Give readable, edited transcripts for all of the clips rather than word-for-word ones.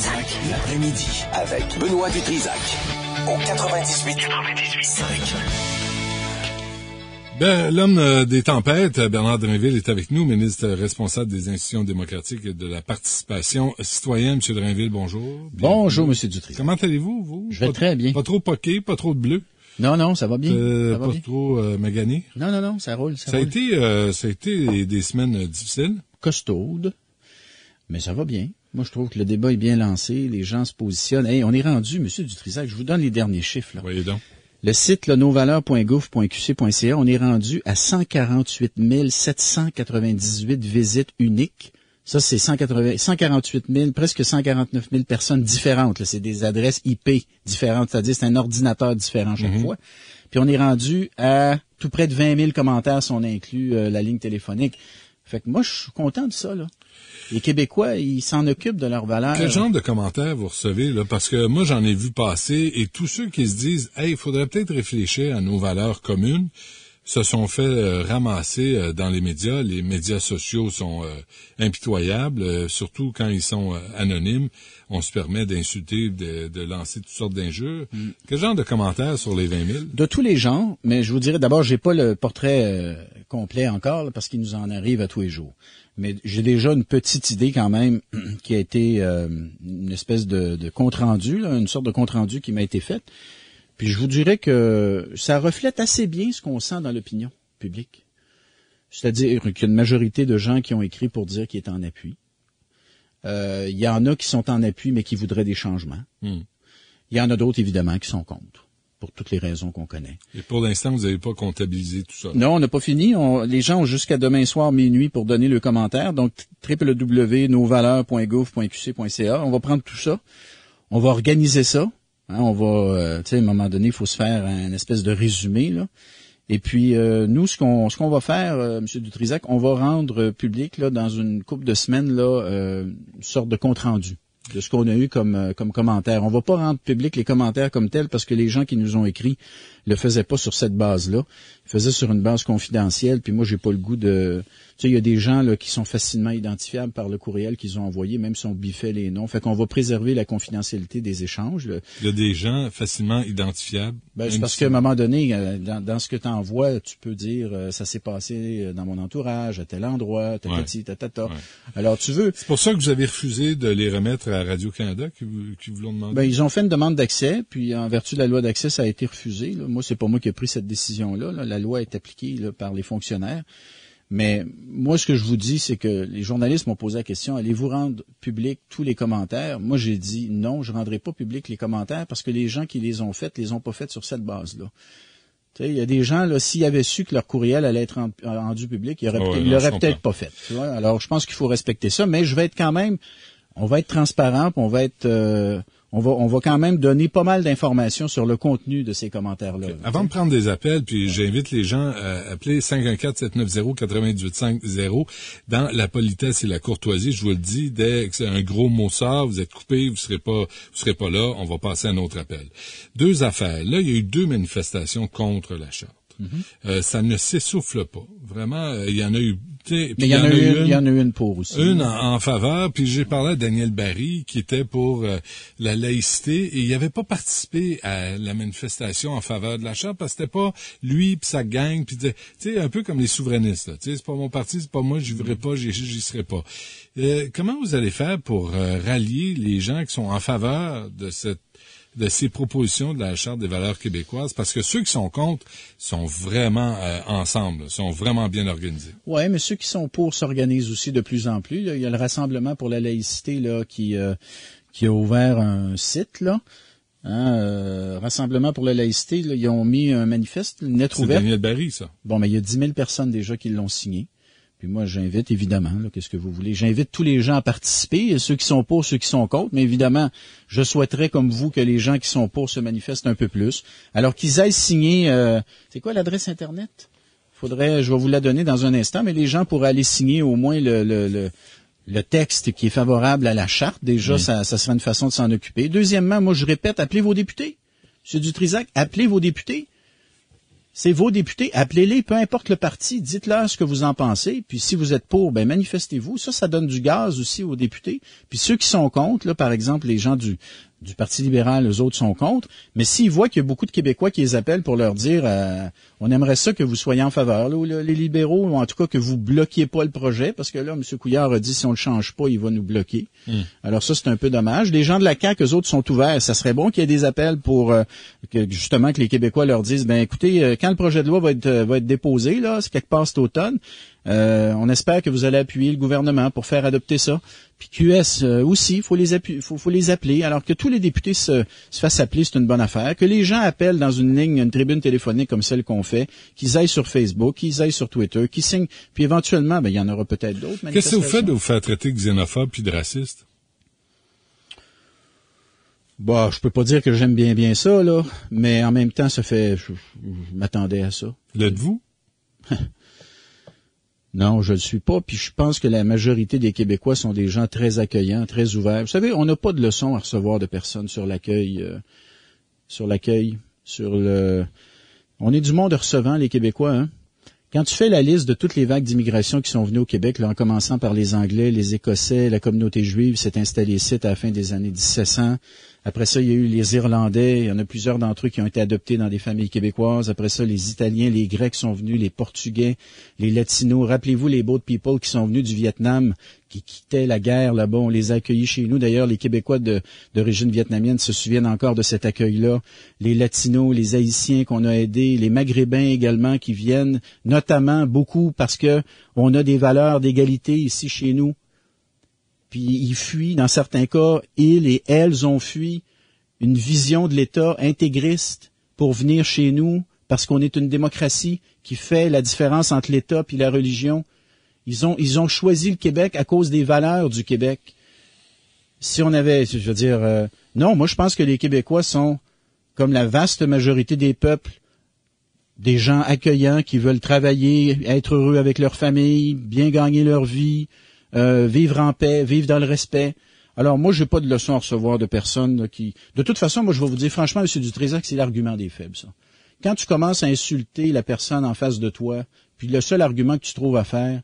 Dutrisac, l'après-midi, avec Benoît Dutrisac, au 98.5. Ben, l'homme des tempêtes, Bernard Drinville, est avec nous, ministre responsable des institutions démocratiques et de la participation citoyenne. Monsieur Drinville, bonjour. Bonjour, Monsieur Dutrisac. Comment allez-vous, vous? Je vais très bien. Pas trop poqué, pas trop de bleu? Non, ça va bien. Ça va pas bien. trop magané? Non, ça roule. Ça a été des semaines difficiles. Costaude, mais ça va bien. Moi, je trouve que le débat est bien lancé, les gens se positionnent. Hey, on est rendu, Monsieur Dutrisac, je vous donne les derniers chiffres, là. Voyez donc. Le site, nosvaleurs.gouv.qc.ca, on est rendu à 148 798 visites uniques. Ça, c'est 148 000, presque 149 000 personnes différentes, là. C'est des adresses IP différentes, c'est-à-dire c'est un ordinateur différent chaque fois. Puis on est rendu à tout près de 20 000 commentaires si on inclut la ligne téléphonique. Fait que moi, je suis content de ça, là. Les Québécois, ils s'en occupent de leurs valeurs. Quel genre de commentaires vous recevez, là? Parce que moi, j'en ai vu passer, et tous ceux qui se disent, hey, il faudrait peut-être réfléchir à nos valeurs communes, se sont fait ramasser dans les médias. Les médias sociaux sont impitoyables, surtout quand ils sont anonymes. On se permet d'insulter, de lancer toutes sortes d'injures. Quel genre de commentaires sur les 20 000? De tous les genres, mais je vous dirais d'abord, j'ai pas le portrait complet encore, là, parce qu'il nous en arrive à tous les jours. Mais j'ai déjà une petite idée quand même qui a été une espèce de compte-rendu, là, une sorte de compte-rendu qui m'a été fait. Puis je vous dirais que ça reflète assez bien ce qu'on sent dans l'opinion publique. C'est-à-dire qu'il y a une majorité de gens qui ont écrit pour dire qu'ils étaient en appui. Il y en a qui sont en appui, mais qui voudraient des changements. Il y en a d'autres, évidemment, qui sont contre, pour toutes les raisons qu'on connaît. Et pour l'instant, vous n'avez pas comptabilisé tout ça? Non, on n'a pas fini. Les gens ont jusqu'à demain soir minuit pour donner le commentaire. Donc, www.nosvaleurs.gouv.qc.ca. On va prendre tout ça. On va organiser ça. Hein, on va, à un moment donné, il faut se faire un espèce de résumé, là. Et puis, nous, ce qu'on va faire, M. Dutrisac, on va rendre public, là, dans une couple de semaines, là, une sorte de compte-rendu de ce qu'on a eu comme commentaire. On va pas rendre public les commentaires comme tels parce que les gens qui nous ont écrit le faisaient pas sur cette base-là. Ils faisaient sur une base confidentielle. Puis moi, j'ai pas le goût de... Tu sais, il y a des gens là qui sont facilement identifiables par le courriel qu'ils ont envoyé, même si on biffait les noms. Fait qu'on va préserver la confidentialité des échanges. Là. Il y a des gens facilement identifiables. C'est parce qu'à un moment donné, dans ce que tu envoies, tu peux dire ça s'est passé dans mon entourage, à tel endroit, tatati, tatata. Ouais. Alors tu veux... C'est pour ça que vous avez refusé de les remettre à Radio-Canada qui vous l'ont demandé? Ils ont fait une demande d'accès, puis en vertu de la loi d'accès, ça a été refusé. Là. Moi, c'est pas moi qui ai pris cette décision-là. Là. La loi est appliquée là, par les fonctionnaires. Mais moi, ce que je vous dis, c'est que les journalistes m'ont posé la question, allez-vous rendre public tous les commentaires? Moi, j'ai dit non, je ne rendrai pas public les commentaires parce que les gens qui les ont pas faites sur cette base-là. Tu sais, il y a des gens, là, s'ils avaient su que leur courriel allait être rendu public, ils l'auraient peut-être pas fait. Tu vois? Alors, je pense qu'il faut respecter ça, mais je vais être quand même, on va être transparent, puis on va être... On va quand même donner pas mal d'informations sur le contenu de ces commentaires-là. Okay. Avant de prendre des appels, puis j'invite les gens à appeler 514-790-9850. Dans la politesse et la courtoisie, je vous le dis, dès que c'est un gros mot sort, vous êtes coupé, vous serez pas là, on va passer à un autre appel. Deux affaires. Là, il y a eu 2 manifestations contre la charte. Ça ne s'essouffle pas. Vraiment, il y en a eu... Mais il y en a eu une pour aussi. Une en faveur, puis j'ai parlé à Daniel Barry, qui était pour la laïcité, et il n'avait pas participé à la manifestation en faveur de la charte, parce que c'était pas lui puis sa gang, puis tu sais, un peu comme les souverainistes, là. Tu sais, c'est pas mon parti, c'est pas moi, j'y voudrais pas, j'y serai pas. Comment vous allez faire pour rallier les gens qui sont en faveur de ces propositions de la Charte des valeurs québécoises, parce que ceux qui sont contre sont vraiment ensemble, sont vraiment bien organisés. Oui, mais ceux qui sont pour s'organisent aussi de plus en plus. Là. Il y a le Rassemblement pour la laïcité là, qui a ouvert un site, là. Rassemblement pour la laïcité, là, ils ont mis un manifeste, une lettre ouverte. C'est Daniel Barry, ça. Bon, mais il y a 10 000 personnes déjà qui l'ont signé. Puis moi, j'invite évidemment, là, qu'est-ce que vous voulez, j'invite tous les gens à participer, ceux qui sont pour, ceux qui sont contre, mais évidemment, je souhaiterais, comme vous, que les gens qui sont pour se manifestent un peu plus. Alors qu'ils aillent signer, c'est quoi l'adresse Internet? Je vais vous la donner dans un instant, mais les gens pourraient aller signer au moins le texte qui est favorable à la charte. Déjà, ça serait une façon de s'en occuper. Deuxièmement, moi, je répète, appelez vos députés. M. Dutrisac, appelez vos députés. C'est vos députés, appelez-les, peu importe le parti, dites-leur ce que vous en pensez, puis si vous êtes pour, ben manifestez-vous. Ça donne du gaz aussi aux députés. Puis ceux qui sont contre, là, par exemple, les gens du Parti libéral, eux autres sont contre, mais s'ils voient qu'il y a beaucoup de Québécois qui les appellent pour leur dire on aimerait ça que vous soyez en faveur, là, ou les libéraux, ou en tout cas que vous bloquiez pas le projet, parce que là, M. Couillard a dit si on le change pas, il va nous bloquer. Alors ça, c'est un peu dommage. Les gens de la CAQ, eux autres, sont ouverts. Ça serait bon qu'il y ait des appels pour que justement que les Québécois leur disent ben écoutez, quand le projet de loi va être déposé, là, c'est quelque part cet automne, on espère que vous allez appuyer le gouvernement pour faire adopter ça. Puis QS aussi, il faut les appeler. Alors que tous les députés se fassent appeler, c'est une bonne affaire. Que les gens appellent dans une tribune téléphonique comme celle qu'on fait, qu'ils aillent sur Facebook, qu'ils aillent sur Twitter, qu'ils signent. Puis éventuellement, ben il y en aura peut-être d'autres. Qu'est-ce que vous faites de vous faire traiter de xénophobe puis de raciste? Bah, je peux pas dire que j'aime bien ça, là, mais en même temps, je m'attendais à ça. L'êtes-vous? Non, je le suis pas, puis je pense que la majorité des Québécois sont des gens très accueillants, très ouverts. Vous savez, on n'a pas de leçons à recevoir de personnes sur l'accueil, On est du monde recevant, les Québécois, hein. Quand tu fais la liste de toutes les vagues d'immigration qui sont venues au Québec, là, en commençant par les Anglais, les Écossais, la communauté juive s'est installée ici à la fin des années 1700. Après ça, il y a eu les Irlandais. Il y en a plusieurs d'entre eux qui ont été adoptés dans des familles québécoises. Après ça, les Italiens, les Grecs sont venus, les Portugais, les Latinos. Rappelez-vous les boat people qui sont venus du Vietnam, qui quittaient la guerre là-bas. On les a accueillis chez nous. D'ailleurs, les Québécois d'origine vietnamienne se souviennent encore de cet accueil-là. Les Latinos, les Haïtiens qu'on a aidés, les Maghrébins également qui viennent, notamment beaucoup parce que on a des valeurs d'égalité ici chez nous. Puis ils fuient, dans certains cas, ils et elles ont fui une vision de l'État intégriste pour venir chez nous, parce qu'on est une démocratie qui fait la différence entre l'État et la religion. Ils ont choisi le Québec à cause des valeurs du Québec. Si on avait, non, moi je pense que les Québécois sont, comme la vaste majorité des peuples, des gens accueillants qui veulent travailler, être heureux avec leur famille, bien gagner leur vie, vivre en paix, vivre dans le respect. Alors moi, j'ai pas de leçon à recevoir de personnes là, qui... De toute façon, moi, je vais vous dire franchement, M. Dutrisac, c'est l'argument des faibles, ça. Quand tu commences à insulter la personne en face de toi, puis le seul argument que tu trouves à faire,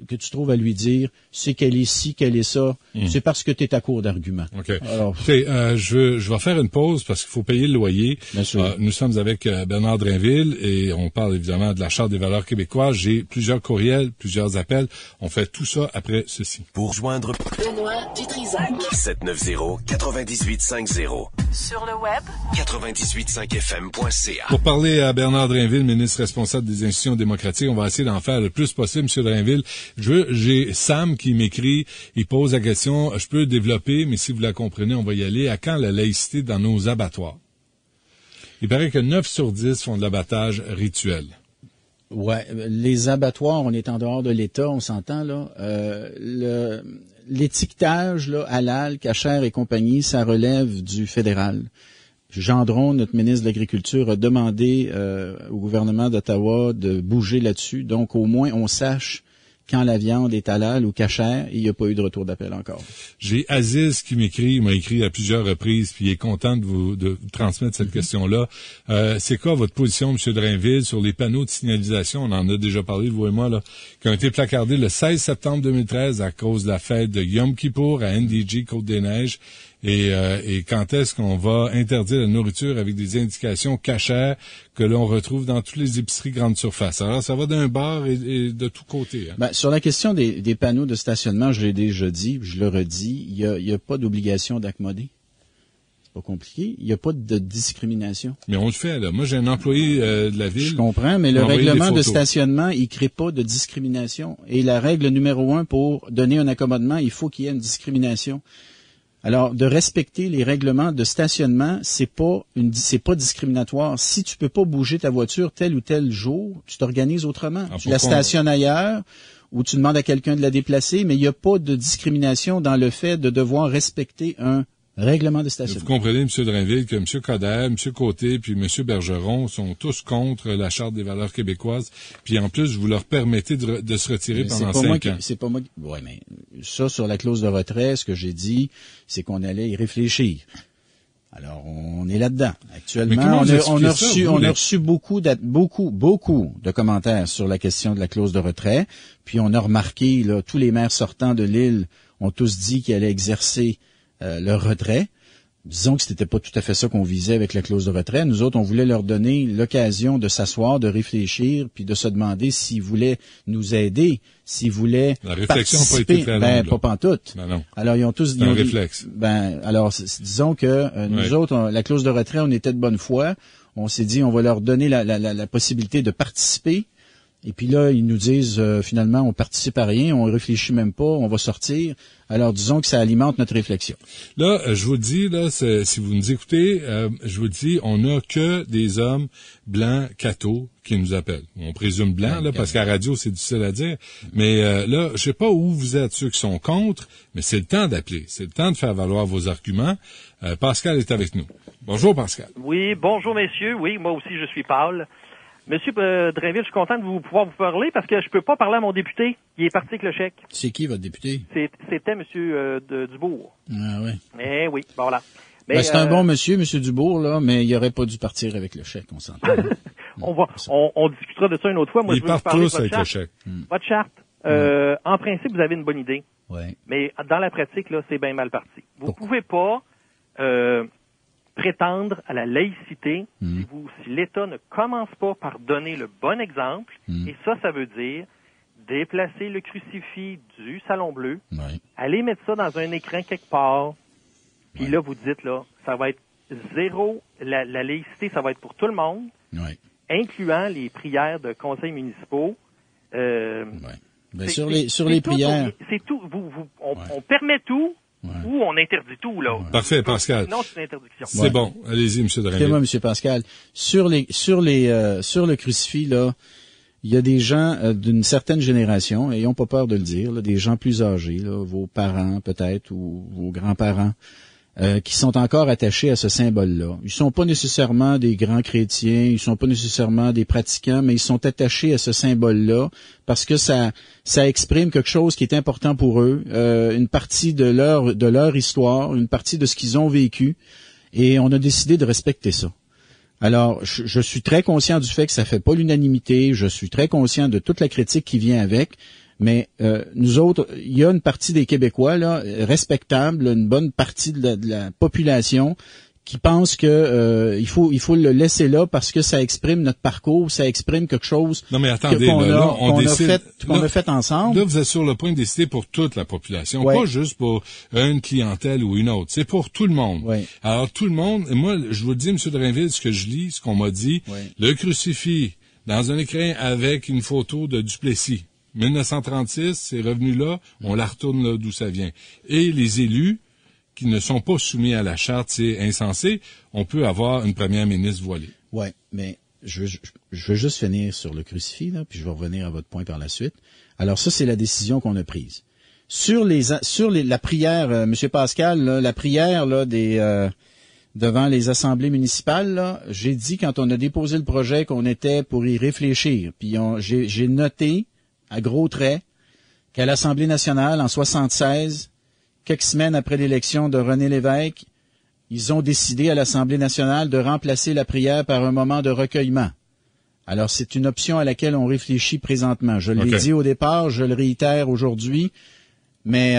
que tu trouves à lui dire, c'est qu'elle est ci, qu'elle est ça, c'est parce que tu es à court d'arguments. OK. Alors, je vais faire une pause parce qu'il faut payer le loyer. Bien sûr. Nous sommes avec Bernard Drainville et on parle évidemment de la Charte des valeurs québécoises. J'ai plusieurs courriels, plusieurs appels. On fait tout ça après ceci. Pour joindre Benoît Dutrisac. 790-9850. Sur le web. 985fm.ca. Pour parler à Bernard Drainville, ministre responsable des institutions démocratiques, on va essayer d'en faire le plus possible, M. Drainville. J'ai Sam qui m'écrit, il pose la question, je peux développer, mais si vous la comprenez, on va y aller. À quand la laïcité dans nos abattoirs? Il paraît que 9 sur 10 font de l'abattage rituel. Ouais, les abattoirs, on est en dehors de l'État, on s'entend là. L'étiquetage là, halal, cachère et compagnie, ça relève du fédéral. Gendron, notre ministre de l'Agriculture, a demandé au gouvernement d'Ottawa de bouger là-dessus. Donc, au moins, on sache quand la viande est halal ou cachère, et il n'y a pas eu de retour d'appel encore. J'ai Aziz qui il m'a écrit à plusieurs reprises, puis il est content de vous transmettre cette question-là. C'est quoi votre position, M. Drainville, sur les panneaux de signalisation, on en a déjà parlé, vous et moi, là, qui ont été placardés le 16 septembre 2013 à cause de la fête de Yom Kippour à NDG, Côte-des-Neiges, et quand est-ce qu'on va interdire la nourriture avec des indications cachères que l'on retrouve dans toutes les épiceries grande surface? Alors, ça va d'un bar et de tous côtés. Hein. Ben, sur la question des panneaux de stationnement, je l'ai déjà dit, je le redis, il y a pas d'obligation d'accommoder. C'est pas compliqué. Il n'y a pas de discrimination. Mais on le fait, là. Moi, j'ai un employé de la ville. Je comprends, mais le règlement de stationnement, il crée pas de discrimination. Et la règle numéro 1 pour donner un accommodement, il faut qu'il y ait une discrimination. Alors, de respecter les règlements de stationnement, c'est pas discriminatoire. Si tu peux pas bouger ta voiture tel ou tel jour, tu t'organises autrement. Tu la stationnes ailleurs ou tu demandes à quelqu'un de la déplacer, mais il n'y a pas de discrimination dans le fait de devoir respecter un règlement de stationnement. Vous comprenez, M. Drainville, que M. Coderre, M. Côté puis M. Bergeron sont tous contre la Charte des valeurs québécoises. Puis en plus, vous leur permettez de se retirer pendant 5 ans. C'est pas moi qui... Ouais, mais ça, sur la clause de retrait, ce que j'ai dit, c'est qu'on allait y réfléchir. Alors, on est là-dedans. Mais Actuellement, comment vous on a expliquez ça, on vous, a reçu beaucoup de commentaires sur la question de la clause de retrait. Puis on a remarqué, là, tous les maires sortants de l'île ont tous dit qu'ils allaient exercer leur retrait. Disons que c'était pas tout à fait ça qu'on visait avec la clause de retrait. Nous autres, on voulait leur donner l'occasion de s'asseoir, de réfléchir, puis de se demander s'ils voulaient nous aider, s'ils voulaient La réflexion n'a pas participer. été très longue. Pas pantoute. Ben non. Alors, ils ont tous C'est un dit- réflexe. alors, disons que nous autres, la clause de retrait, on était de bonne foi. On s'est dit, on va leur donner la possibilité de participer. Et puis là, ils nous disent, finalement, on participe à rien, on réfléchit même pas, on va sortir. Alors, disons que ça alimente notre réflexion. Là, je vous dis, là, si vous nous écoutez, je vous dis, on n'a que des hommes blancs, cathos, qui nous appellent. On présume blancs, là, parce qu'à la radio, c'est difficile à dire. Mais là, je sais pas où vous êtes, ceux qui sont contre, mais c'est le temps d'appeler. C'est le temps de faire valoir vos arguments. Pascal est avec nous. Bonjour, Pascal. Oui, bonjour messieurs. Oui, moi aussi je suis Paul. Monsieur Drainville, je suis content de pouvoir vous parler parce que je peux pas parler à mon député. Il est parti avec le chèque. C'est qui, votre député? C'était monsieur Dubourg. Ah oui. Eh oui, bon, voilà. Mais, C'est un bon monsieur, monsieur Dubourg, là, mais il aurait pas dû partir avec le chèque, on s'entend. on discutera de ça une autre fois. Moi, Ils je veux vous partent parler de tous votre avec le charte. chèque. Votre charte, en principe, vous avez une bonne idée. Ouais. Mais dans la pratique, là, c'est bien mal parti. Vous pouvez pas prétendre à la laïcité si l'État ne commence pas par donner le bon exemple. Et ça veut dire déplacer le crucifix du Salon Bleu, aller mettre ça dans un écran quelque part, puis là, vous dites, là, ça va être zéro, la laïcité, ça va être pour tout le monde, incluant les prières de conseils municipaux. Sur les prières... C'est tout. On permet tout, ou on interdit tout, là. Parfait, Pascal. Non, c'est une interdiction. C'est bon. Allez-y, M. Drainville. Moi, M. Pascal. Sur le crucifix, là, il y a des gens d'une certaine génération, ayons pas peur de le dire, là, des gens plus âgés, là, vos parents peut-être, ou vos grands-parents, qui sont encore attachés à ce symbole-là. Ils sont pas nécessairement des grands chrétiens, ils sont pas nécessairement des pratiquants, mais ils sont attachés à ce symbole-là parce que ça exprime quelque chose qui est important pour eux, une partie de leur histoire, une partie de ce qu'ils ont vécu, et on a décidé de respecter ça. Alors, je suis très conscient du fait que ça fait pas l'unanimité, je suis très conscient de toute la critique qui vient avec, mais nous autres, il y a une partie des Québécois là respectable, une bonne partie de la population qui pense que il faut le laisser là parce que ça exprime notre parcours, ça exprime quelque chose Non, mais attendez, qu'on a fait ensemble. Là, vous êtes sur le point de décider pour toute la population, pas juste pour une clientèle ou une autre. C'est pour tout le monde. Ouais. Alors, tout le monde, et moi, je vous le dis, M. Drainville, ce que je lis, ce qu'on m'a dit, le crucifix dans un écrin avec une photo de Duplessis. 1936, c'est revenu là, on la retourne là d'où ça vient. Et les élus qui ne sont pas soumis à la charte, c'est insensé, on peut avoir une première ministre voilée. Oui, mais je veux juste finir sur le crucifix, là, puis je vais revenir à votre point par la suite. Alors ça, c'est la décision qu'on a prise. Sur la prière, M. Pascal, là, la prière là, devant les assemblées municipales, là, j'ai dit quand on a déposé le projet qu'on était pour y réfléchir. Puis j'ai noté à gros traits qu'à l'Assemblée nationale, en 1976, quelques semaines après l'élection de René Lévesque, ils ont décidé à l'Assemblée nationale de remplacer la prière par un moment de recueillement. Alors, c'est une option à laquelle on réfléchit présentement. Je l'ai dit au départ, je le réitère aujourd'hui, mais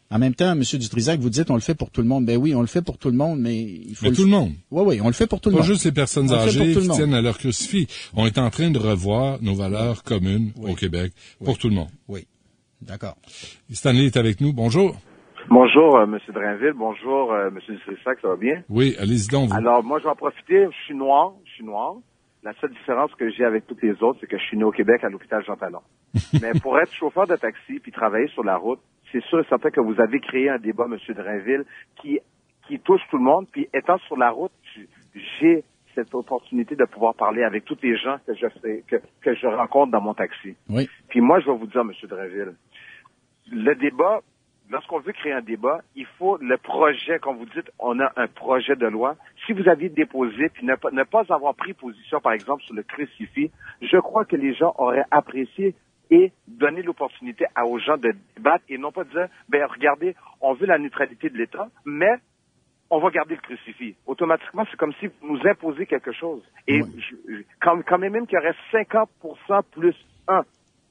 en même temps, M. Dutrisac, vous dites on le fait pour tout le monde. Ben oui, on le fait pour tout le monde, mais il faut tout le monde. Oui, on le fait pour tout le monde. Pas juste les personnes âgées qui tiennent à leur crucifix. On est en train de revoir nos valeurs communes au Québec pour tout le monde. Oui, d'accord. Stanley est avec nous. Bonjour. Bonjour, M. Drainville. Bonjour, M. Dutrisac. Ça va bien? Oui, allez-y donc. Vous. Alors, moi, je vais en profiter. Je suis noir. La seule différence que j'ai avec toutes les autres, c'est que je suis né au Québec à l'hôpital Jean Talon. Mais pour être chauffeur de taxi puis travailler sur la route, c'est sûr et certain que vous avez créé un débat, M. Drainville, qui touche tout le monde. Puis étant sur la route, j'ai cette opportunité de pouvoir parler avec tous les gens que je rencontre dans mon taxi. Oui. Puis moi, je vais vous dire, M. Drainville, le débat, lorsqu'on veut créer un débat, il faut le projet, comme vous dites, on a un projet de loi. Si vous aviez déposé, puis ne pas avoir pris position, par exemple, sur le crucifix, je crois que les gens auraient apprécié et donné l'opportunité aux gens de débattre et non pas dire, ben regardez, on veut la neutralité de l'État, mais on va garder le crucifix. Automatiquement, c'est comme si vous nous imposez quelque chose. Et quand même qu'il y aurait 50% plus 1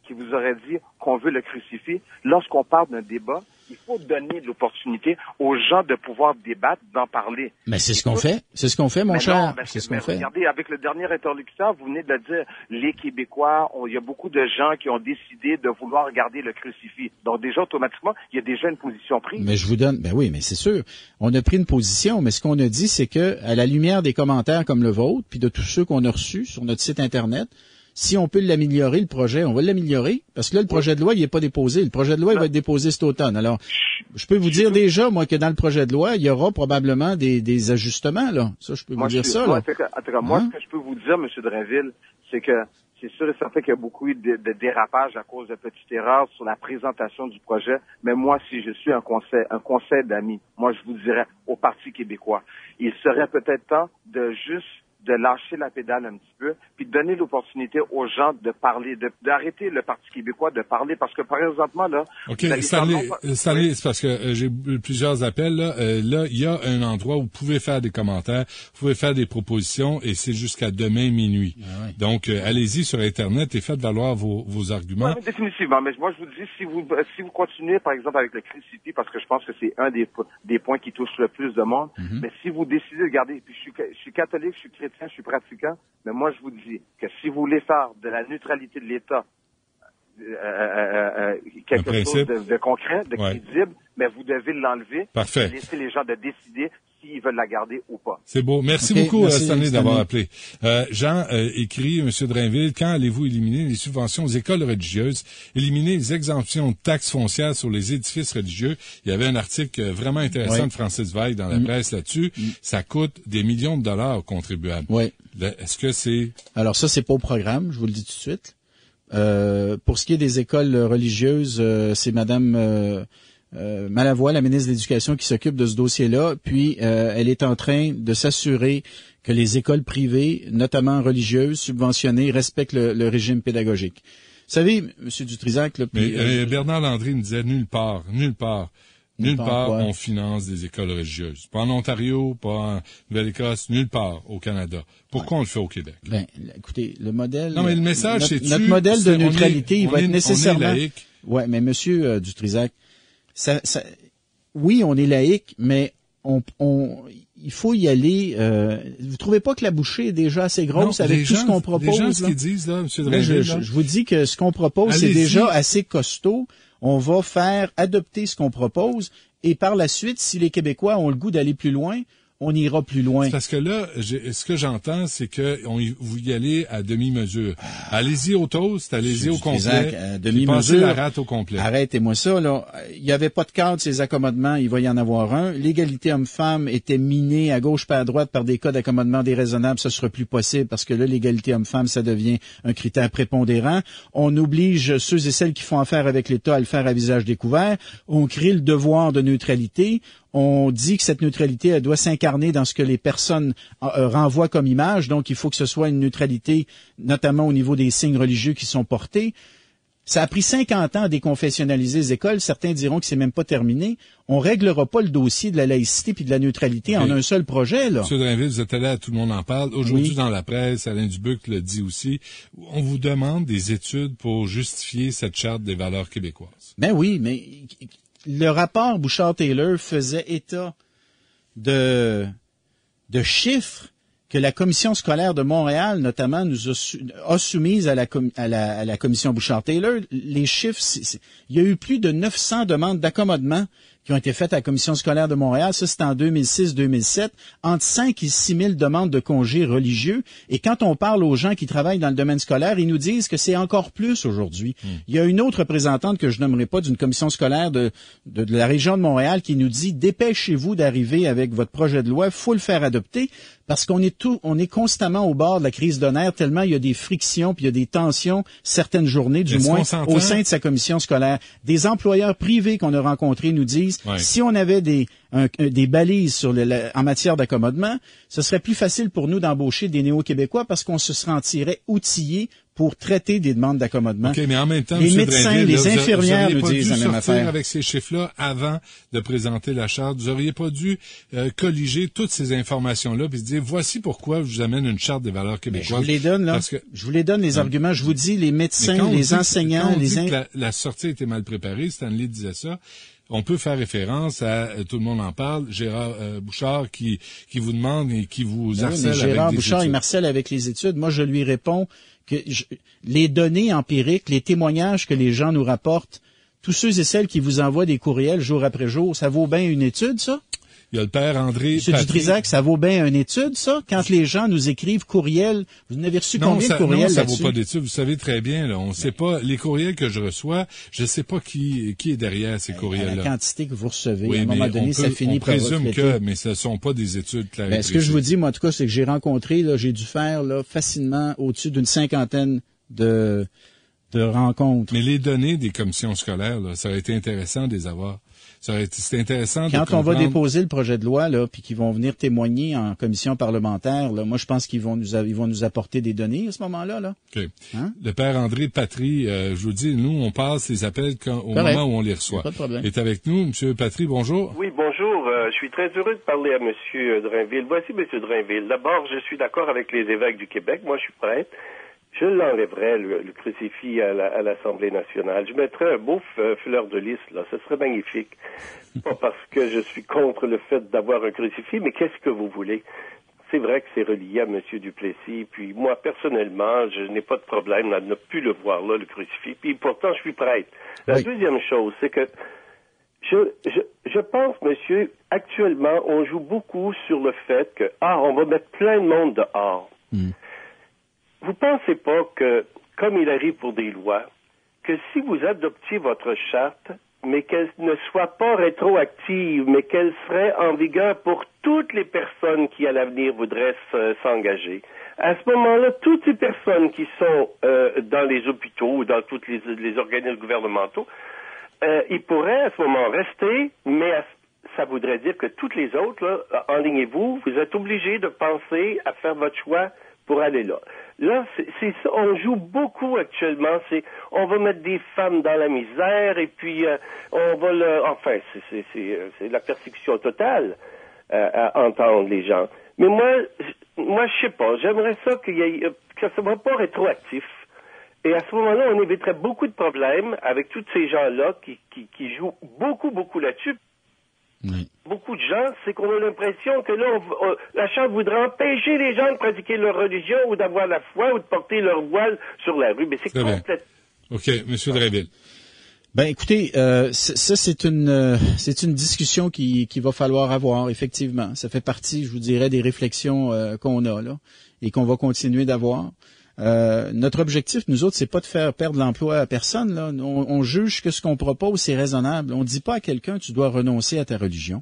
qui vous aurait dit qu'on veut le crucifix, lorsqu'on parle d'un débat, il faut donner l'opportunité aux gens de pouvoir débattre, d'en parler. Mais c'est ce qu'on fait. C'est ce qu'on fait, mon cher. C'est ce qu'on fait. Regardez, avec le dernier interlocuteur, vous venez de le dire, les Québécois, il y a beaucoup de gens qui ont décidé de vouloir garder le crucifix. Donc déjà, automatiquement, il y a déjà une position prise. Mais je vous donne, ben oui, mais c'est sûr. On a pris une position, mais ce qu'on a dit, c'est que, à la lumière des commentaires comme le vôtre, puis de tous ceux qu'on a reçus sur notre site Internet, si on peut l'améliorer, le projet, on va l'améliorer, parce que là, le projet de loi, il n'est pas déposé. Le projet de loi, il va être déposé cet automne. Alors, je peux vous dire déjà, moi, que dans le projet de loi, il y aura probablement des ajustements, là. Ça, je peux vous dire ça, là. En tout cas, moi, ce que je peux vous dire, M. Drainville, c'est que c'est sûr et certain qu'il y a beaucoup eu de dérapages à cause de petites erreurs sur la présentation du projet. Mais moi, si je suis un conseil d'amis, moi, je vous dirais au Parti québécois, il serait peut-être temps de juste de lâcher la pédale un petit peu, puis de donner l'opportunité aux gens de parler, d'arrêter le Parti québécois de parler, parce que par exemple, là... OK, Stanley, c'est parce que j'ai eu plusieurs appels, là. Là, il y a un endroit où vous pouvez faire des commentaires, vous pouvez faire des propositions, et c'est jusqu'à demain minuit. Ah ouais. Donc, allez-y sur Internet et faites valoir vos arguments. Oui, définitivement, mais moi, je vous dis, si vous continuez, par exemple, avec le crucifix, parce que je pense que c'est un des points qui touche le plus de monde, mais si vous décidez de garder, puis je suis catholique, je suis chrétien, je suis pratiquant, mais moi je vous dis que si vous voulez faire de la neutralité de l'État quelque chose de concret, de crédible, mais vous devez l'enlever. Parfait. Et laisser les gens de décider s'ils veulent la garder ou pas. C'est beau. Merci beaucoup, Stanley, d'avoir appelé. Jean écrit, M. Drainville, quand allez-vous éliminer les subventions aux écoles religieuses, éliminer les exemptions de taxes foncières sur les édifices religieux? Il y avait un article vraiment intéressant de Francis Veil dans la presse là-dessus. Ça coûte des millions de dollars aux contribuables. Oui. Est-ce que c'est... Alors ça, c'est pas au programme, je vous le dis tout de suite. Pour ce qui est des écoles religieuses, c'est Madame Malavoie, la ministre de l'Éducation, qui s'occupe de ce dossier-là. Puis, elle est en train de s'assurer que les écoles privées, notamment religieuses, subventionnées, respectent le régime pédagogique. Vous savez, M. Dutrisac... Là, puis, Bernard Landry me disait nulle part on finance des écoles religieuses. Pas en Ontario, pas en Nouvelle-Écosse, nulle part au Canada. Pourquoi on le fait au Québec? Ben, écoutez, le modèle... Non, mais le message, notre modèle de neutralité, il va être nécessairement... On est laïque. Ouais, mais Monsieur Dutrisac, oui, on est laïque, mais il faut y aller. Vous trouvez pas que la bouchée est déjà assez grosse avec tout ce qu'on propose? Les gens, ce qu'ils disent, là, M. Drainville, je vous dis que ce qu'on propose, c'est déjà assez costaud. On va faire adopter ce qu'on propose et par la suite, si les Québécois ont le goût d'aller plus loin, on ira plus loin. Parce que là, ce que j'entends, c'est que vous y allez à demi-mesure. Allez-y au toast, allez-y au complet. À demi-mesure. La rate au complet. Arrêtez-moi ça, là. Il n'y avait pas de cadre, ces accommodements, il va y en avoir un. L'égalité homme-femme était minée à gauche pas à droite par des cas d'accommodement déraisonnables. Ça sera plus possible parce que là, l'égalité homme-femme, ça devient un critère prépondérant. On oblige ceux et celles qui font affaire avec l'État à le faire à visage découvert. On crée le devoir de neutralité. On dit que cette neutralité, elle doit s'incarner dans ce que les personnes renvoient comme image. Donc, il faut que ce soit une neutralité, notamment au niveau des signes religieux qui sont portés. Ça a pris 50 ans à déconfessionnaliser les écoles. Certains diront que c'est même pas terminé. On réglera pas le dossier de la laïcité puis de la neutralité en un seul projet, là. M. Drainville, vous êtes allé à Tout le monde en parle. Aujourd'hui, dans la presse, Alain Dubuc le dit aussi. On vous demande des études pour justifier cette charte des valeurs québécoises. Ben oui, mais le rapport Bouchard-Taylor faisait état de chiffres que la commission scolaire de Montréal, notamment, nous a soumises à la commission Bouchard-Taylor. Les chiffres, il y a eu plus de 900 demandes d'accommodement qui ont été faites à la commission scolaire de Montréal. Ça, c'était en 2006-2007. Entre 5 et 6 000 demandes de congés religieux. Et quand on parle aux gens qui travaillent dans le domaine scolaire, ils nous disent que c'est encore plus aujourd'hui. Il y a une autre représentante que je nommerai pas d'une commission scolaire de la région de Montréal qui nous dit « Dépêchez-vous d'arriver avec votre projet de loi, faut le faire adopter ». Parce qu'on est constamment au bord de la crise de nerfs, tellement il y a des frictions puis il y a des tensions certaines journées, du moins, au sein de sa commission scolaire. Des employeurs privés qu'on a rencontrés nous disent, si on avait des balises en matière d'accommodement, ce serait plus facile pour nous d'embaucher des néo-québécois parce qu'on se sentirait outillés pour traiter des demandes d'accommodement. OK, mais en même temps, les M. médecins, Drainville, les là, infirmières nous vous auriez disent la pas dû même sortir affaire. avec ces chiffres-là avant de présenter la charte. Vous auriez pas dû colliger toutes ces informations-là puis se dire, voici pourquoi je vous amène une charte des valeurs québécoises. Je vous les donne, là. Parce que, je vous les donne, les arguments. Je vous dis, les médecins, les enseignants, quand on dit que la sortie était mal préparée, Stanley disait ça, on peut faire référence à tout le monde en parle, Gérard Bouchard qui vous demande et qui vous harcèle avec Gérard des Bouchard, études. il m'harcèle avec les études. Moi, je lui réponds que les données empiriques, les témoignages que les gens nous rapportent, tous ceux et celles qui vous envoient des courriels jour après jour, ça vaut bien une étude, ça? Il y a le père André Monsieur Dutrisac, ça vaut bien une étude, ça? Quand les gens nous écrivent courriel, vous en avez reçu combien de courriels là-dessus? Non, ça là-dessus? vaut pas d'études. Vous savez très bien, là, on sait pas, les courriels que je reçois, je sais pas qui est derrière ces courriels-là. La quantité que vous recevez, oui, à un moment donné, ça finit par refléter. On présume mais ce sont pas des études claires. Ce que je vous dis, moi, en tout cas, c'est que j'ai rencontré, là, j'ai dû faire, là, facilement au-dessus d'une 50aine de rencontres. Mais les données des commissions scolaires, là, ça aurait été intéressant de les avoir. C'est intéressant Quand on va déposer le projet de loi, là, puis qu'ils vont venir témoigner en commission parlementaire, là, moi, je pense qu'ils vont nous apporter des données à ce moment-là, là. OK. Hein? Le père André Patry, je vous dis, nous, on passe les appels au moment où on les reçoit. Pas de problème. Est avec nous, Monsieur Patry, bonjour. Oui, bonjour. Je suis très heureux de parler à Monsieur Drainville. Voici Monsieur Drainville. D'abord, je suis d'accord avec les évêques du Québec. Moi, je suis prêtre. Je l'enlèverais, le crucifix à l'Assemblée nationale. Je mettrais un beau fleur de lys, là. Ce serait magnifique. Pas parce que je suis contre le fait d'avoir un crucifix, mais qu'est-ce que vous voulez? C'est vrai que c'est relié à M. Duplessis. Puis moi, personnellement, je n'ai pas de problème à ne plus le voir là, le crucifix. Puis pourtant, je suis prêtre. La deuxième chose, c'est que je pense, monsieur, actuellement, on joue beaucoup sur le fait que, on va mettre plein de monde dehors. Vous pensez pas que, comme il arrive pour des lois, que si vous adoptiez votre charte, mais qu'elle ne soit pas rétroactive, mais qu'elle serait en vigueur pour toutes les personnes qui, à l'avenir, voudraient s'engager, à ce moment-là, toutes ces personnes qui sont dans les hôpitaux ou dans tous les organismes gouvernementaux, ils pourraient à ce moment rester, mais ça voudrait dire que toutes les autres, là, enlignez-vous, vous êtes obligés de penser à faire votre choix pour aller là. Là, c'est ça, on joue beaucoup actuellement, on va mettre des femmes dans la misère et puis on va c'est la persécution totale à entendre les gens. Mais moi je sais pas, j'aimerais ça que ça soit pas rétroactif. Et à ce moment-là, on éviterait beaucoup de problèmes avec tous ces gens-là qui jouent beaucoup là-dessus. Oui. Beaucoup de gens, c'est qu'on a l'impression que là, la Charte voudrait empêcher les gens de pratiquer leur religion ou d'avoir la foi ou de porter leur voile sur la rue. Mais c'est complètement... OK, M. Drainville. Ben, écoutez, ça, c'est une discussion qui va falloir avoir, effectivement. Ça fait partie, je vous dirais, des réflexions qu'on a, là, et qu'on va continuer d'avoir. Notre objectif, nous autres, c'est pas de faire perdre l'emploi à personne, là. On juge que ce qu'on propose, c'est raisonnable. On dit pas à quelqu'un, tu dois renoncer à ta religion.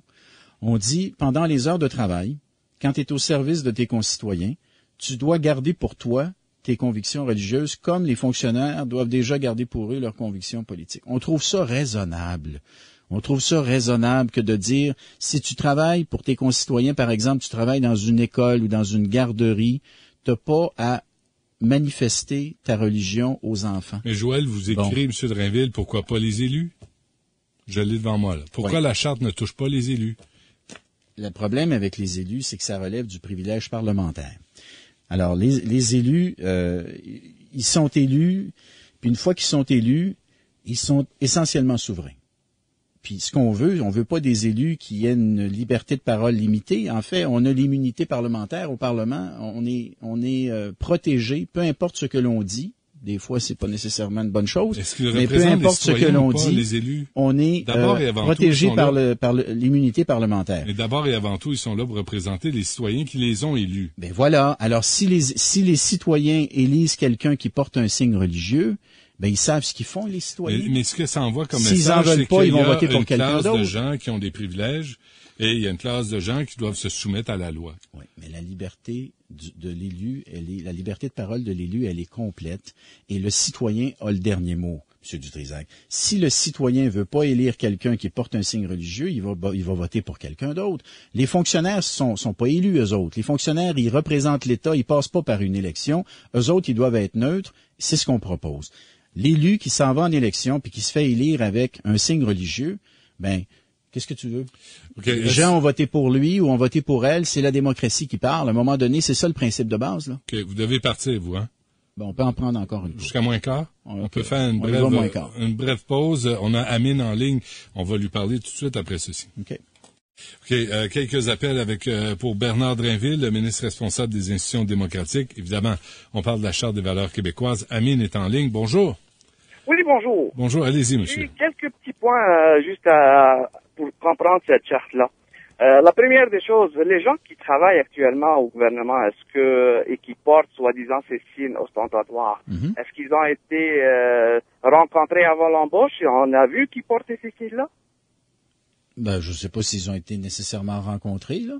On dit, pendant les heures de travail, quand tu es au service de tes concitoyens, tu dois garder pour toi tes convictions religieuses comme les fonctionnaires doivent déjà garder pour eux leurs convictions politiques. On trouve ça raisonnable. On trouve ça raisonnable que de dire, si tu travailles pour tes concitoyens, par exemple, tu travailles dans une école ou dans une garderie, t'as pas à manifester ta religion aux enfants. Mais Joël, vous écrivez, M. Drainville, pourquoi pas les élus? Je l'ai devant moi, là. Pourquoi la Charte ne touche pas les élus? Le problème avec les élus, c'est que ça relève du privilège parlementaire. Alors, les élus, ils sont élus, puis une fois qu'ils sont élus, ils sont essentiellement souverains. Puis ce qu'on veut pas des élus qui aient une liberté de parole limitée. En fait, on a l'immunité parlementaire au Parlement. On est protégé, peu importe ce que l'on dit. Des fois, c'est pas nécessairement une bonne chose. Mais peu importe ce que l'on dit, les élus? On est protégé par l'immunité parlementaire. Et d'abord et avant tout, ils sont là pour représenter les citoyens qui les ont élus. Ben voilà. Alors, si les citoyens élisent quelqu'un qui porte un signe religieux, ben ils savent ce qu'ils font, les citoyens. Mais ce que ça envoie comme message, c'est qu'il y a une classe d'autre. de gens qui ont des privilèges et il y a une classe de gens qui doivent se soumettre à la loi. Oui, mais la liberté de l'élu, la liberté de parole de l'élu, elle est complète et le citoyen a le dernier mot. M. Dutrisac. Si le citoyen veut pas élire quelqu'un qui porte un signe religieux, il va voter pour quelqu'un d'autre. Les fonctionnaires sont pas élus, eux autres. Les fonctionnaires, ils représentent l'État, ils passent pas par une élection. Eux autres, ils doivent être neutres. C'est ce qu'on propose. L'élu qui s'en va en élection puis qui se fait élire avec un signe religieux, ben, qu'est-ce que tu veux? Okay, les gens ont voté pour lui ou ont voté pour elle. C'est la démocratie qui parle. À un moment donné, c'est ça le principe de base, là. OK. Vous devez partir, vous, hein? Ben, on peut en prendre encore une. Jusqu'à moins quart? On peut faire une brève pause. On a Amine en ligne. On va lui parler tout de suite après ceci. OK. Quelques appels pour Bernard Drainville, le ministre responsable des institutions démocratiques. Évidemment, on parle de la Charte des valeurs québécoises. Amine est en ligne. Bonjour. Oui, bonjour. Bonjour, allez-y, monsieur. Quelques petits points juste pour comprendre cette charte-là. La première des choses, les gens qui travaillent actuellement au gouvernement, et qui portent soi-disant ces signes ostentatoires, est-ce qu'ils ont été rencontrés avant l'embauche et on a vu qu'ils portaient ces signes-là? Ben, je sais pas s'ils ont été nécessairement rencontrés, là.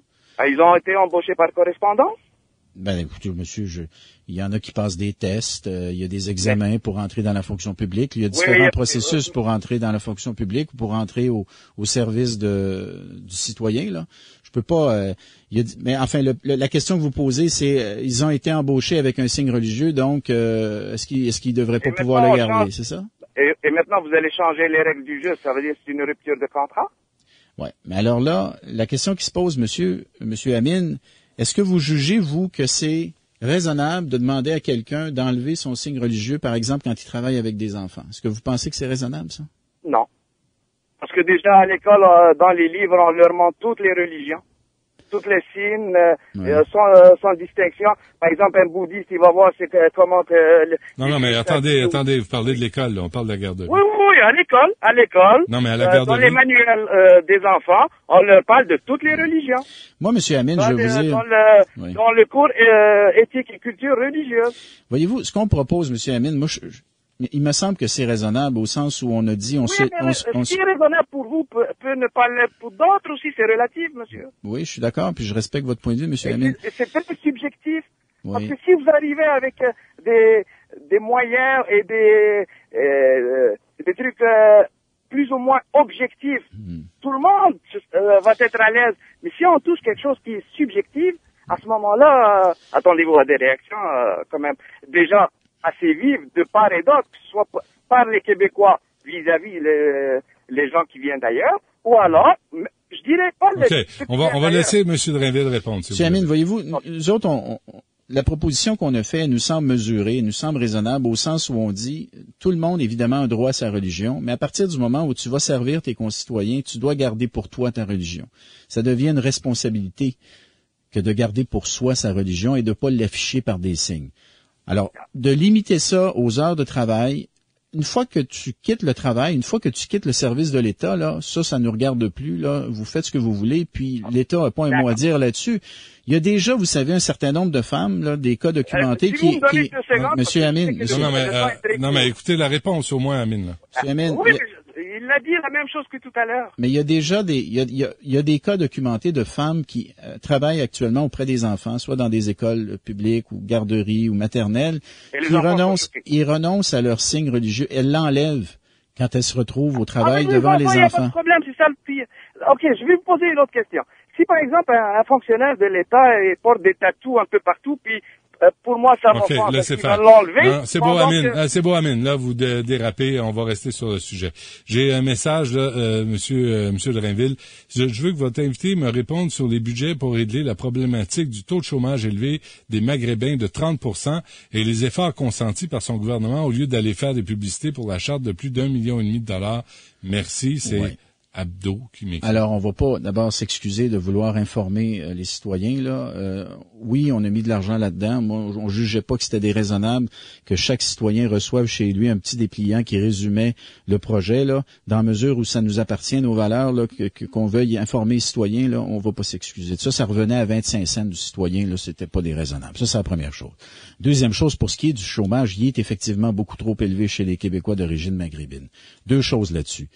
Ils ont été embauchés par correspondance? Ben, écoutez, monsieur, il y en a qui passent des tests, il y a des examens pour entrer dans la fonction publique, il y a différents processus pour entrer dans la fonction publique ou pour entrer au service du citoyen, là. Je peux pas, mais enfin, la question que vous posez, c'est, ils ont été embauchés avec un signe religieux, donc, est-ce qu'ils devraient pas pouvoir le garder, c'est ça? Et maintenant, vous allez changer les règles du jeu, ça veut dire que c'est une rupture de contrat? Ouais. Mais alors là, la question qui se pose, monsieur Amine, est-ce que vous jugez, vous, que c'est raisonnable de demander à quelqu'un d'enlever son signe religieux, par exemple, quand il travaille avec des enfants? Est-ce que vous pensez que c'est raisonnable, ça? Non. Parce que déjà, à l'école, dans les livres, on leur montre toutes les religions, toutes les signes, sans distinction. Par exemple, un bouddhiste, il va voir comment... Non, mais attendez, vous parlez de l'école, là, on parle de la garderie. Oui, à l'école. Non, mais à la garderie. Dans les manuels des enfants, on leur parle de toutes les religions. Moi, monsieur Amine, je vais vous dire... Dans le cours éthique et culture religieuse. Voyez-vous, ce qu'on propose, monsieur Amine, moi, il me semble que c'est raisonnable au sens où on a dit... Ce qui est raisonnable pour vous peut ne pas l'être pour d'autres aussi, c'est relatif, monsieur. Oui, je suis d'accord, puis je respecte votre point de vue, monsieur Amine. C'est peut-être subjectif. Oui. Parce que si vous arrivez avec des moyens et des trucs plus ou moins objectifs, tout le monde va être à l'aise. Mais si on touche quelque chose qui est subjectif, à ce moment-là, attendez-vous à des réactions quand même déjà assez vives de part et d'autre, que ce soit par les Québécois vis-à-vis les gens qui viennent d'ailleurs, ou alors, je dirais pas... OK, on va laisser M. Drainville répondre. M. Amine, voyez-vous, nous autres, la proposition qu'on a faite nous semble mesurée, nous semble raisonnable au sens où on dit tout le monde, évidemment, a un droit à sa religion, mais à partir du moment où tu vas servir tes concitoyens, tu dois garder pour toi ta religion. Ça devient une responsabilité que de garder pour soi sa religion et de pas l'afficher par des signes. Alors, de limiter ça aux heures de travail, une fois que tu quittes le travail, une fois que tu quittes le service de l'État, là, ça ne nous regarde plus, là. Vous faites ce que vous voulez, puis l'État n'a pas un mot à dire là-dessus. Il y a déjà, vous savez, un certain nombre de femmes, là, des cas documentés Monsieur Amine. Non, mais écoutez la réponse au moins, Amine, là. Monsieur Amine. Oui, il a dit la même chose que tout à l'heure. Mais il y a déjà il y a des cas documentés de femmes qui travaillent actuellement auprès des enfants, soit dans des écoles publiques ou garderies ou maternelles, ils renoncent à leur signe religieux. Elles l'enlèvent quand elles se retrouvent au travail devant les enfants. Il n'y a pas de problème, c'est ça le pire. OK, je vais vous poser une autre question. Si par exemple un fonctionnaire de l'État porte des tatous un peu partout, puis pour moi, ça va pas. Laissez faire. C'est beau, Amine. Là, vous dérapez. On va rester sur le sujet. J'ai un message, là, Monsieur Drainville. Je veux que votre invité me réponde sur les budgets pour régler la problématique du taux de chômage élevé des Maghrébins de 30% et les efforts consentis par son gouvernement au lieu d'aller faire des publicités pour la charte de plus d'1,5 million de dollars. Merci. C'est Abdo qui m'écrit. Alors, on va pas d'abord s'excuser de vouloir informer les citoyens, là. Oui, on a mis de l'argent là-dedans. Moi, on jugeait pas que c'était déraisonnable que chaque citoyen reçoive chez lui un petit dépliant qui résumait le projet, là. Dans la mesure où ça nous appartient, nos valeurs, là, qu'on veuille informer les citoyens, là, on va pas s'excuser de ça. Ça revenait à 25 cents du citoyen, là. C'était pas déraisonnable. Ça, c'est la première chose. Deuxième chose, pour ce qui est du chômage, il est effectivement beaucoup trop élevé chez les Québécois d'origine maghrébine. Deux choses là-dessus.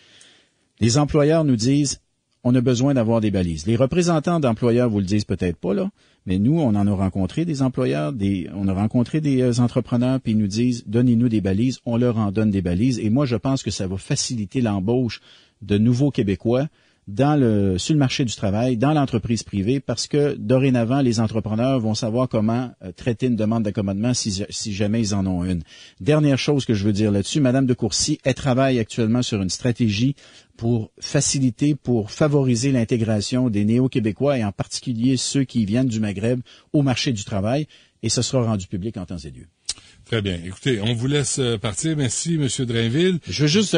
Les employeurs nous disent, on a besoin d'avoir des balises. Les représentants d'employeurs vous le disent peut-être pas, là, mais nous, on en a rencontré des employeurs, on a rencontré des entrepreneurs, puis ils nous disent, donnez-nous des balises, on leur en donne des balises. Et moi, je pense que ça va faciliter l'embauche de nouveaux Québécois sur le marché du travail, dans l'entreprise privée, parce que dorénavant, les entrepreneurs vont savoir comment traiter une demande d'accommodement si jamais ils en ont une. Dernière chose que je veux dire là-dessus, Madame de Courcy, elle travaille actuellement sur une stratégie pour faciliter, pour favoriser l'intégration des néo-québécois et en particulier ceux qui viennent du Maghreb au marché du travail, et ce sera rendu public en temps et lieu. Très bien. Écoutez, on vous laisse partir. Merci, M. Drainville. Je veux juste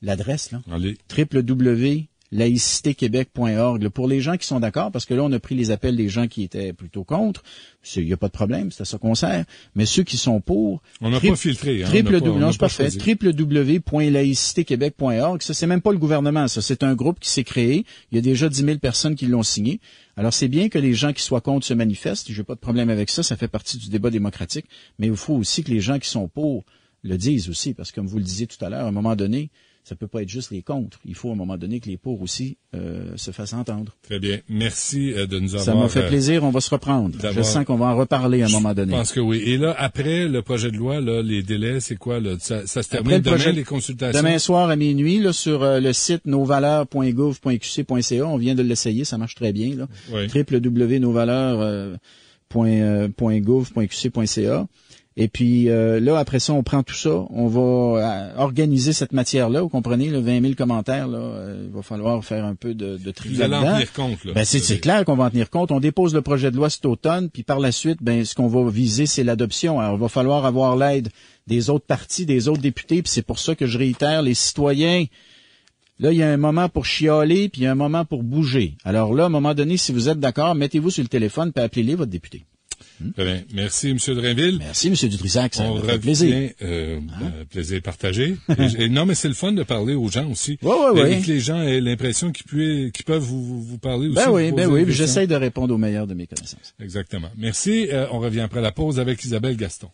l'adresse, là. Allez. www.laïcitéquebec.org. Pour les gens qui sont d'accord, parce que là, on a pris les appels des gens qui étaient plutôt contre. Il n'y a pas de problème, c'est à ça qu'on sert. Mais ceux qui sont pour... On n'a pas filtré, hein. Non, c'est parfait. www.laïcitéquebec.org. Ça, c'est même pas le gouvernement, ça. C'est un groupe qui s'est créé. Il y a déjà 10 000 personnes qui l'ont signé. Alors, c'est bien que les gens qui soient contre se manifestent. J'ai pas de problème avec ça. Ça fait partie du débat démocratique. Mais il faut aussi que les gens qui sont pour le disent aussi. Parce que, comme vous le disiez tout à l'heure, à un moment donné, ça peut pas être juste les contre. Il faut à un moment donné que les pour aussi se fassent entendre. Très bien. Merci de nous avoir... Ça m'a fait plaisir. On va se reprendre. Je sens qu'on va en reparler à un moment donné. Je pense que oui. Et là, après le projet de loi, là, les délais, c'est quoi? Là? Ça se termine demain, les consultations? Demain soir à minuit, là, sur le site nosvaleurs.gouv.qc.ca. On vient de l'essayer. Ça marche très bien. Là. Oui. www.nosvaleurs.gouv.qc.ca. Et puis là, après ça, on prend tout ça, on va organiser cette matière-là, vous comprenez, là, 20 000 commentaires, là, il va falloir faire un peu de tri là-dedans. Vous allez en tenir compte, là. Ben, c'est clair qu'on va en tenir compte. On dépose le projet de loi cet automne, puis par la suite, ben, ce qu'on va viser, c'est l'adoption. Alors, il va falloir avoir l'aide des autres partis, des autres députés, puis c'est pour ça que je réitère, les citoyens, là, il y a un moment pour chialer, puis il y a un moment pour bouger. Alors là, à un moment donné, si vous êtes d'accord, mettez-vous sur le téléphone, puis appelez-les votre député. Très bien. Merci, M. Drainville. Merci, M. Dutrisac. Ça fait plaisir. Plaisir partagé. et non, mais c'est le fun de parler aux gens aussi. Oui. Et que les gens aient l'impression qu'ils peuvent vous parler aussi. Ben oui. J'essaie de répondre au meilleur de mes connaissances. Exactement. Merci. On revient après la pause avec Isabelle Gaston.